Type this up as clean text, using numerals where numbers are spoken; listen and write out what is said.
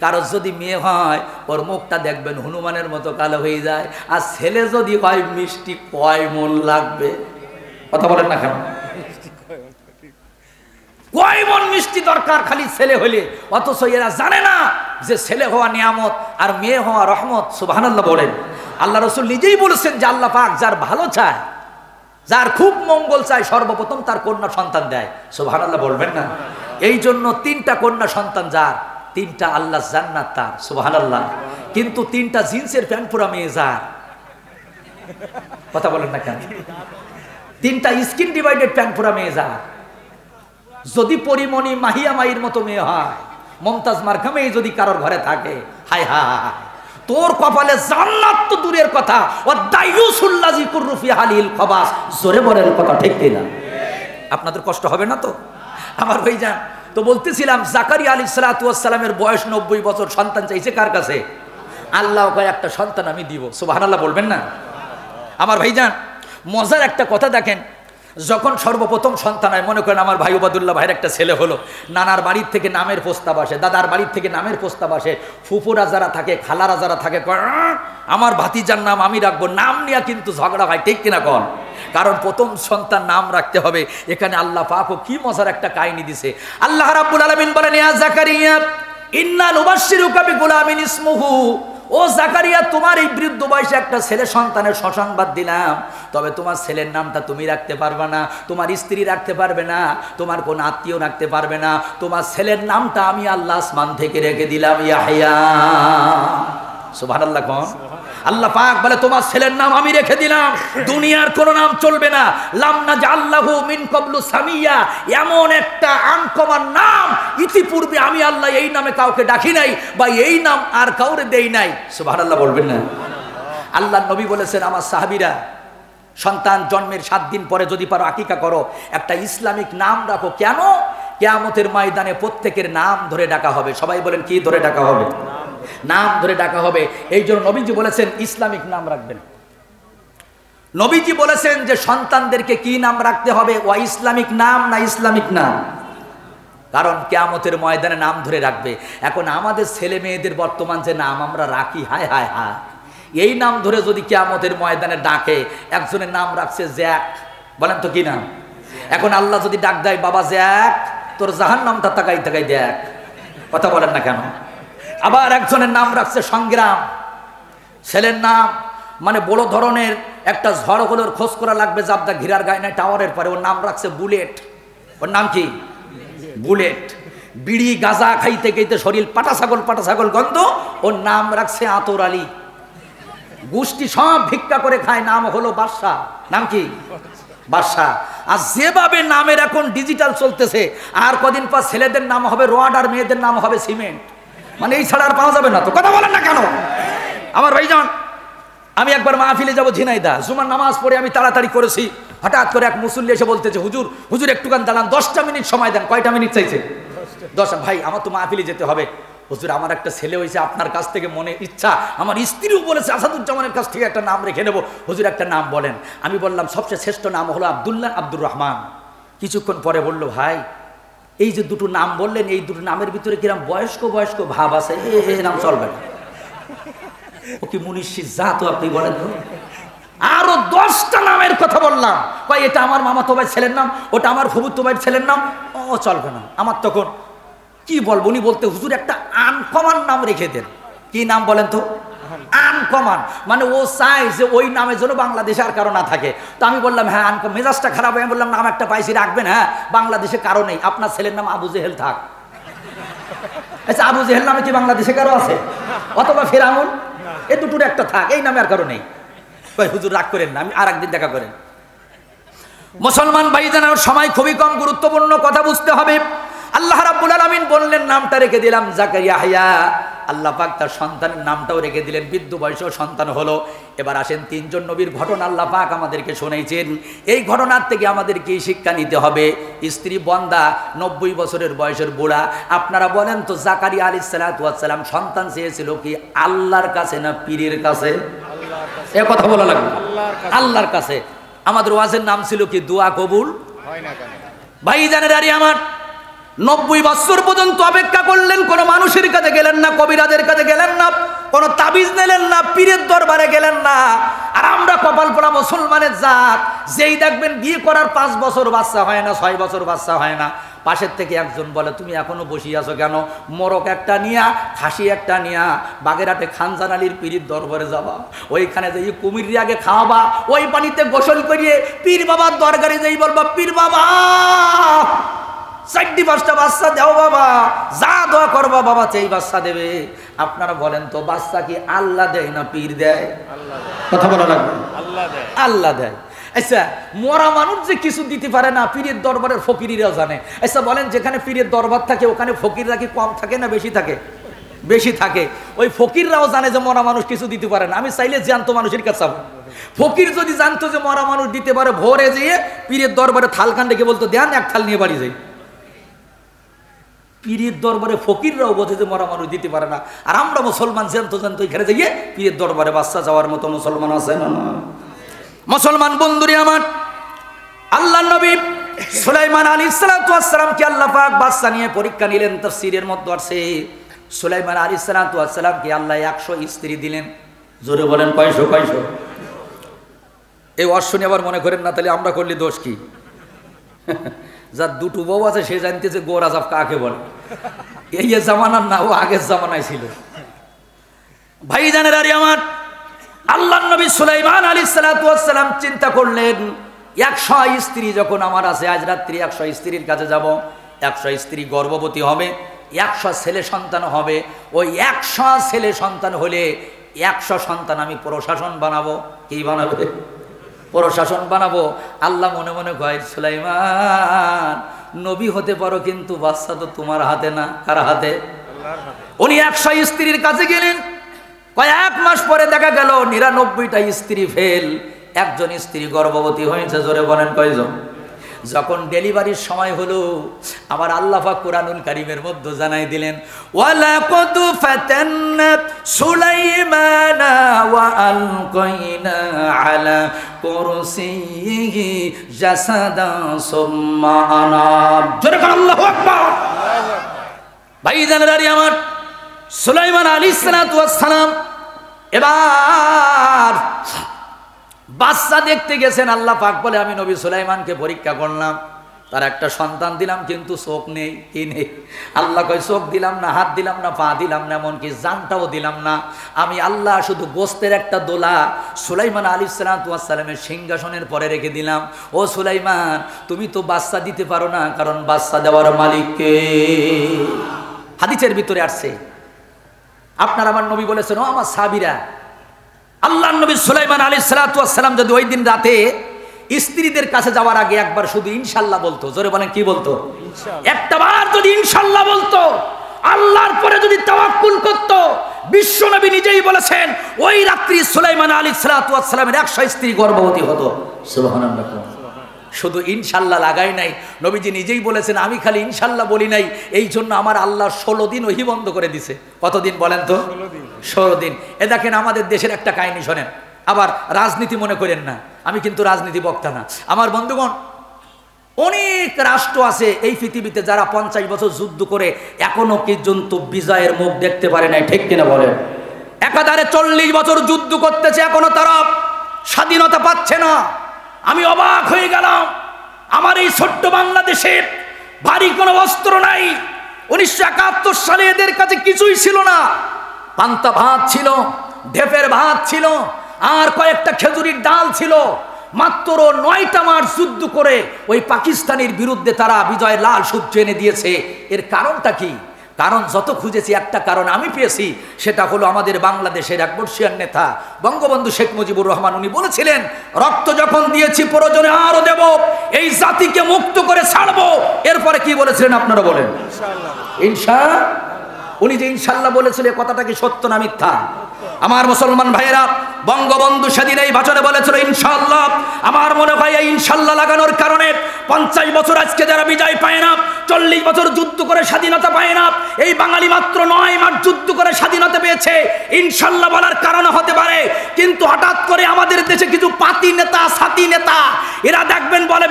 কারো যদি মেয়ে হয় ওর মুখটা দেখবেন হনুমানের মতো কালো হয়ে যায়, আর ছেলে যদি হয় মিষ্টি কয় মন লাগবে? কথা বলেন না কেন? কয় মন মিষ্টি দরকার খালি ছেলে হলে, অথচ এরা জানে না যে ছেলে হওয়া নিয়ামত আর মেয়ে হওয়া রহমত। সুবহানাল্লাহ বলেন। আল্লাহ রসুল নিজেই বলেছেন যে আল্লাহ পাক যার ভালো চায়, যার খুব মঙ্গল চায়, সর্বপ্রথম তার কন্যা সন্তান দেয়। সুবহানাল্লাহ বলবেন না? এই জন্য 3টা কন্যা সন্তান যার, 3টা আল্লাহ জান্নাত তার। সুবহানাল্লাহ। কিন্তু 3টা জিন্সের প্যান্ট পরা মেয়ে যার। কথা বলেন না কেন? 3টা স্কিন ডিভাইডেড প্যান্ট পরা মেয়ে যার। যদি পরিমণি মাহিয়া মাইর মতো মেয়ে হয়, মমতাজ মার্কা মেয়ে যদি কারোর ঘরে থাকে, হায় হায়, তোর কপালে জান্নাত তো দূরের কথা, ওয়াদাইয়ুসুল্লাযী কুররুফি হালিল খবাস। জোরে বলেন কথা ঠিক কিনা? আপনাদের কষ্ট হবে না তো? আমার ভাইজান তো বলতেছিলাম, জাকারিয়া আলাইহিস সালাতু ওয়াস সালামের বয়স 90 বছর, সন্তান চাইছে কার কাছে? আল্লাহ কয় একটা সন্তান আমি দিব। সুবহানাল্লাহ বলবেন না? আমার ভাইজান মজার একটা কথা দেখেন, যখন সর্বপ্রথম সন্তান হয়, মনে করেন আমার ভাই ওবাদুল্লাহ ভাইয়ের একটা ছেলে হলো, নানার বাড়ির থেকে নামের প্রস্তাব আসে, দাদার বাড়ির থেকে নামের প্রস্তাব আসে, ফুফুরা যারা থাকে, খালারা যারা থাকে, আমার ভাতিজার নাম আমি রাখবো। নাম নিয়ে কিন্তু ঝগড়া হয়, ঠিক কিনা কন? কারণ প্রথম সন্তান নাম রাখতে হবে। এখানে আল্লাহ পাকও কি মজার একটা কাহিনী দিছে। আল্লাহ রাব্বুল আলামিন বলেন, ইয়া জাকারিয়া ইন্না নুবাশশিরুকা বিগুলামিন ইসমুহু, ও জাকারিয়া তোমার এই বৃদ্ধ বয়সে একটা ছেলে সন্তানের সুসংবাদ দিলাম, তবে তোমার ছেলের নামটা তুমি রাখতে পারবে না, তোমার স্ত্রী রাখতে পারবে না, তোমার কোন আত্মীয় রাখতে পারবে না, তোমার ছেলের নামটা আমি আল্লাহ আসমান থেকে রেখে দিলাম ইয়াহইয়া। সুবহানাল্লাহ কোন? আল্লাহ পাক বলে তোমার ছেলের নাম আমি রেখে দিলাম, দুনিয়ার কোন নাম চলবে না। লাম নাজআল্লাহু মিন ক্বাবলু সামিয়া, এমন একটা আনকমন নাম ইতিপূর্বে আমি আল্লাহ এই নামে কাউকে ডাকি নাই, বা এই নাম আর কাউরে দেই নাই। সুবহানাল্লাহ বলবেন না? আল্লাহ নবী বলেছেন, আমার সাহাবীরা সন্তান জন্মের 7 দিন পরে যদি পারো আকিকা করো, একটা ইসলামিক নাম রাখো। কেন? কিয়ামতের ময়দানে প্রত্যেকের নাম ধরে ডাকা হবে। সবাই বলেন কি ধরে ডাকা হবে? নাম ধরে ডাকা হবে। এই জন্য নবীজি বলেছেন ইসলামিক নাম রাখবেন। নবীজি বলেছেন যে সন্তানদেরকে কি নাম রাখতে হবে? ওয়া ইসলামিক নাম না ইসলামিক নাম? কারণ কিয়ামতের ময়দানে নাম ধরে রাখবে। এখন আমাদের ছেলে মেয়েদের বর্তমান যে নাম আমরা রাখি, হায় হায় হায়, এই নাম ধরে যদি কিয়ামতের ময়দানে ডাকে, একজনের নাম রাখছে জ্যাক, বলেন তো কি নাম? এখন আল্লাহ যদি ডাক দেয়, বাবা জ্যাক, তোর জাহান্নামটা তাকাই তাকাই দেখ। কথা বলেন না কেন? আবার একজনের নাম রাখছে সংগ্রাম, ছেলের নাম মানে বড় ধরনের একটা ঝড় হলে ওর খোঁজ করা লাগবে, জাবদা ঘিরার গায়ে নাই টাওয়ারের পরে, ওর নাম রাখছে বুলেট। ওর নাম কি? বুলেট। বিড়ি গাঁজা খাইতে খাইতে শরীর পাটা ছাগল গন্ধ, ওর নাম রাখছে আতর আলী। গোষ্ঠী সব ভিক্ষা করে খায়, নাম হলো বাদশা। নাম কি? বাদশা। আর যেভাবে নামের এখন ডিজিটাল চলতেছে, আর কদিন পর ছেলেদের নাম হবে রড আর মেয়েদের নাম হবে সিমেন্ট। মানে এই ছাড়া আর পাওয়া যাবে না তো। কথা বলেন না কেন? আমার ভাইজান আমি একবার মাহফিলে যাব ঝিনাইদহ, জুমার নামাজ পড়ে আমি তাড়াতাড়ি করেছি, হঠাৎ করে এক মুসল্লি এসে বলতেছে, হুজুর হুজুর একটুখান দাঁড়ান, 10টা মিনিট সময় দেন। কয়টা মিনিট চাইছে? 10। ভাই আমার তো মাহফিলে যেতে হবে। হুজুর আমার একটা ছেলে হয়েছে, আপনার কাছ থেকে মনে ইচ্ছা, আমার স্ত্রীও বলেছে আসাদুজ্জামানের কাছ থেকে একটা নাম রেখে নেব, হুজুর একটা নাম বলেন। আমি বললাম সবচেয়ে শ্রেষ্ঠ নাম হলো আব্দুল্লাহ, আব্দুর রহমান। কিছুক্ষণ পরে বলল, ভাই এই যে দুটো নাম বললেন, এই দুটো নামের ভিতরে কিরম বয়স্ক বয়স্ক ভাব আছে, এই নাম চলবে না। ও কি মুনিশি জাত আপনি বলেন তো? আরো 10টা নামের কথা বললাম, কয় এটা আমার মামাতো ভাই ছেলের নাম, ওটা আমার ফুফুতো ভাইয়ের ছেলের নাম, ও চলবে না। আমার তখন কি বলবো, উনি বলতে, হুজুর একটা আনকমন নাম রেখে দেন। কি নাম বলেন তো? আনকমন। মানে ও চায় যে ওই নামে যেন বাংলাদেশে আর কারো না থাকে। তো আমি বললাম হ্যাঁ আনকমন। মেজাজটা খারাপ হয়ে বললাম, নাম একটা পাইছি রাখবেন? হ্যাঁ, বাংলাদেশে কারো নেই, আপনার ছেলের নাম আবু জেহেল থাক। আচ্ছা আবু জেহেল নামে কি বাংলাদেশে কারো আছে? অথবা ফেরাউন, এই দুটোর একটা থাক, এই নামে আর কারো নেই। হুজুর রাগ করেন না, আমি আর একদিন দেখা করেন। মুসলমান ভাইজান, সময় খুবই কম, গুরুত্বপূর্ণ কথা বুঝতে হবে। আল্লাহ রাব্বুল আলামিন বললেন নামটা রেখে দিলাম জাকারিয়া ইয়াহইয়া। আল্লাহ পাক তার সন্তানের নামটাও রেখে দিলেন, বৃদ্ধ বয়সেও সন্তান হলো। এবার আসেন 3 জন নবীর ঘটনা আল্লাহ পাক আমাদেরকে শোনাইছেন। এই ঘটনার থেকে আমাদেরকে শিক্ষা নিতে হবে। স্ত্রী বন্দা, 90 বছরের বয়সের বুড়া। আপনারা বলেন তো, জাকারিয়া আলাইহিস সালাতু ওয়াস সালাম সন্তান চেয়েছিল কি আল্লাহর কাছে না পীরের কাছে? এ কথা বলা লাগবে। আল্লাহর কাছে। আমাদের ওয়াজের নাম ছিল কি দোয়া কবুল হয় না কেন? ভাইজানেরা আমার 90 বছর পর্যন্ত অপেক্ষা করলেন, কোনো মানুষের কাছে গেলেন না, কবিরাজের কাছে গেলেন না, কোনো তাবিজ নিলেন না, পীরের দরবারে গেলেন না। আর আমরা কপাল পোড়া মুসলমানের জাত, যেই দেখবেন বিয়ে করার 5 বছর বাচ্চা হয় না, 6 বছর বাচ্চা হয় না, পাশের থেকে একজন বলে তুমি এখনো বসিয়ে আছো কেন, মোরগ একটা নিয়া, খাসি একটা নিয়া বাগেরহাটে খানজান আলীর পীরের দরবারে যাবা, ওইখানে যে কুমির আগে খাওয়াবা, ওই পানিতে গোসল করিয়ে পীর বাবার দরবারে যেই বলবা পীর বাবা 4-5টা বাচ্চা দাও বাবা, যা দোয়া করবা বাবা সেই বাচ্চা দেবে। আপনারা বলেন তো বাচ্চা কি আল্লাহ দেয় না পীর দেয়? কথা বলা লাগবে, আল্লাহ দেয়। আচ্ছা, মরা মানুষ যে কিছু দিতে পারে না, পীরের দরবারের ফকিরিরাও জানে। আচ্ছা বলেন, যেখানে পীরের দরবার থাকে ওখানে ফকিররা কি কম থাকে না বেশি থাকে? বেশি থাকে। ওই ফকিররাও জানে যে মরা মানুষ কিছু দিতে পারে না। আমি চাইলে জ্যান্ত মানুষের কাছে যাবো। ফকির যদি জানতো যে মরা মানুষ দিতে পারে, ভোরে যেয়ে পীরের দরবারে থালখান রেখে বলতো দেন, এক থাল নিয়ে বাড়ি যাই। পীরের দরবারে ফকিররাও বোঝে যে মরা মানুষ দিতে পারে না, আর আমরা মুসলমান জ্যান্ত এখানে যাইয়ে পীরের দরবারে বাচ্চা যাওয়ার মতো মুসলমান আছে না? মুসলমান বন্ধুরে আমার, আল্লাহর নবী সুলাইমান আলাইহিস সালামকে আল্লাহ পাক বাচ্চা নিয়ে পরীক্ষা নিলেন। তাফসীরের মধ্যে আছে সুলাইমান আলাইহিস সালামকে আল্লাহ 100 স্ত্রী দিলেন। জোরে বলেন কয়শো? এই অশ্বনি আবার মনে করেন না তাহলে আমরা করলে দোষ কি? যার দুটো বউ আছে সে জানতেছে গোর আজাব কাকে বলে। এই জামানার না, ও আগের জামানায় ছিল। ভাইজানেরা আমার, আল্লাহর নবী সুলাইমান আলাইহিস সালাম চিন্তা করলেন 100 স্ত্রী যখন আমার আছে, আজ রাত্রি 100 স্ত্রীর কাছে যাব, 100 স্ত্রী গর্ভবতী হবে, 100 ছেলে সন্তান হবে। ওই 100 ছেলে সন্তান হলে 100 সন্তান আমি প্রশাসন বানাবো। কি বানাবে? প্রশাসন বানাবো। আল্লাহ মনে মনে কয় সুলাইমান নবী হতে পারো, কিন্তু বাচ্চা তো তোমার হাতে না। কার হাতে? উনি 100 স্ত্রীর কাছে গেলেন। কয়েক মাস পরে দেখা গেল 99টা স্ত্রী ফেল, একজন স্ত্রী গর্ভবতী হয়েছে। জোরে বলেন কয়জন? যখন ডেলিভারির সময় হলো, আবার আল্লাহ পাক কুরআনুল কারীমের মধ্যে জানাই দিলেন ওয়ালাকাদ ফাতান্না সুলাইমানা ওয়া আলকাইনা আলা কুরসিয়িহি জাসাদান সুম্মা আনাব। জোরে বলেন আল্লাহু আকবার। ভাইজানেরা আমার, সুলাইমান আলাইহিস সালাম এবার বাচ্চা দেখতে গেছেন। আল্লাহ পাক বলে আমি নবী সুলাইমানকে পরীক্ষা করলাম, তার একটা সন্তান দিলাম, কিন্তু চোখ নেই। কি নেই? আল্লাহ কয় চোখ দিলাম না, হাত দিলাম না, পা দিলাম না, এমনকি জানটাও দিলাম না। আমি আল্লাহ শুধু গোস্তের একটা দোলা সুলাইমান আলাইহিস সালামের সিংহাসনের পরে রেখে দিলাম। ও সুলাইমান, তুমি তো বাচ্চা দিতে পারো না, কারণ বাচ্চা দেওয়ার মালিক কে? হাদিসের ভিতরে আসছে। আপনার আমার নবী বলেছেন, ও আমার সাহাবীরা, আল্লাহর নবী সুলাইমান আলাইহিস সালাম যদি ওই দিন রাতে স্ত্রীদের কাছে যাওয়ার আগে একবার শুধু ইনশাআল্লাহ বলতো। জোরে বলেন কি বলতো? একটাবার যদি ইনশাআল্লাহ বলতো, আল্লাহর পরে যদি তাওয়াক্কুল করত, বিশ্বনবী নিজেই বলেছেন ওই রাত্রি সুলাইমান আলাইহিস সালামের 100 স্ত্রী গর্ভবতী হতো। সুবহানাল্লাহ। শুধু ইনশাআল্লাহ লাগাই নাই, নবীজি নিজেই বলেছেন আমি খালি ইনশাআল্লাহ বলি নাই, এই জন্য আমার আল্লাহ 16 দিন ওহী বন্ধ করে দিছে। কতদিন বলেন তো? 16 দিন। এ দেখেন আমাদের দেশের একটা কাহিনী শোনেন। আবার রাজনীতি মনে করেন না, আমি কিন্তু রাজনীতি বক্তা না। আমার বন্ধুগণ, অনেক রাষ্ট্র আছে এই পৃথিবীতে যারা 50 বছর যুদ্ধ করে এখনো পর্যন্ত বিজয়ের মুখ দেখতে পারে নাই। ঠিক কিনা বলেন? একাধারে 40 বছর যুদ্ধ করতেছে, এখনো তারা স্বাধীনতা পাচ্ছে না। আমি অবাক হয়ে গেলাম। আমার এই ছোট্ট বাংলাদেশে ভারী কোনো অস্ত্র নাই। 1971 সালে এদের কাছে কিছুই ছিল না। পান্তা ভাত ছিল, ঢেপের ভাত ছিল, আর কয়েকটা খেজুরির ডাল ছিল। মাত্র 9টা মাস যুদ্ধ করে ওই পাকিস্তানের বিরুদ্ধে তারা বিজয়ের লাল সূর্য এনে দিয়েছে। এর কারণটা কি? কারণ যত খুঁজেছি একটা কারণ আমি পেয়েছি, সেটা হলো আমাদের বাংলাদেশের এক বর্ষীয়ান নেতা বঙ্গবন্ধু শেখ মুজিবুর রহমান। উনি বলেছিলেন রক্ত যখন দিয়েছি প্রয়োজনে আরো দেব, এই জাতিকে মুক্ত করে ছাড়বো। এরপরে কি বলেছিলেন আপনারা বলেন? ইনশাআল্লাহ। উনি যে ইনশাআল্লাহ বলেছিলেন, কথাটা কি সত্য না মিথ্যা? আমার মুসলমান ভাইয়েরা, বঙ্গবন্ধু সেদিন এই ভাষণে বলেছিল ইনশাআল্লাহ। আমার মনে হয় এই ইনশাআল্লাহ লাগানোর কারণে 50 বছর আজকে যারা বিজয় পায় না, 40 বছর যুদ্ধ করে স্বাধীনতা পায় না, এই বাঙালি মাত্র 9 মাস যুদ্ধ করে স্বাধীনতা পেয়েছে। ইনশাআল্লাহ বলার কারণ হতে পারে। কিন্তু হঠাৎ করে আমাদের দেশে কিছু পাতি নেতা, সাথী নেতা, এরা দেখবেন বলে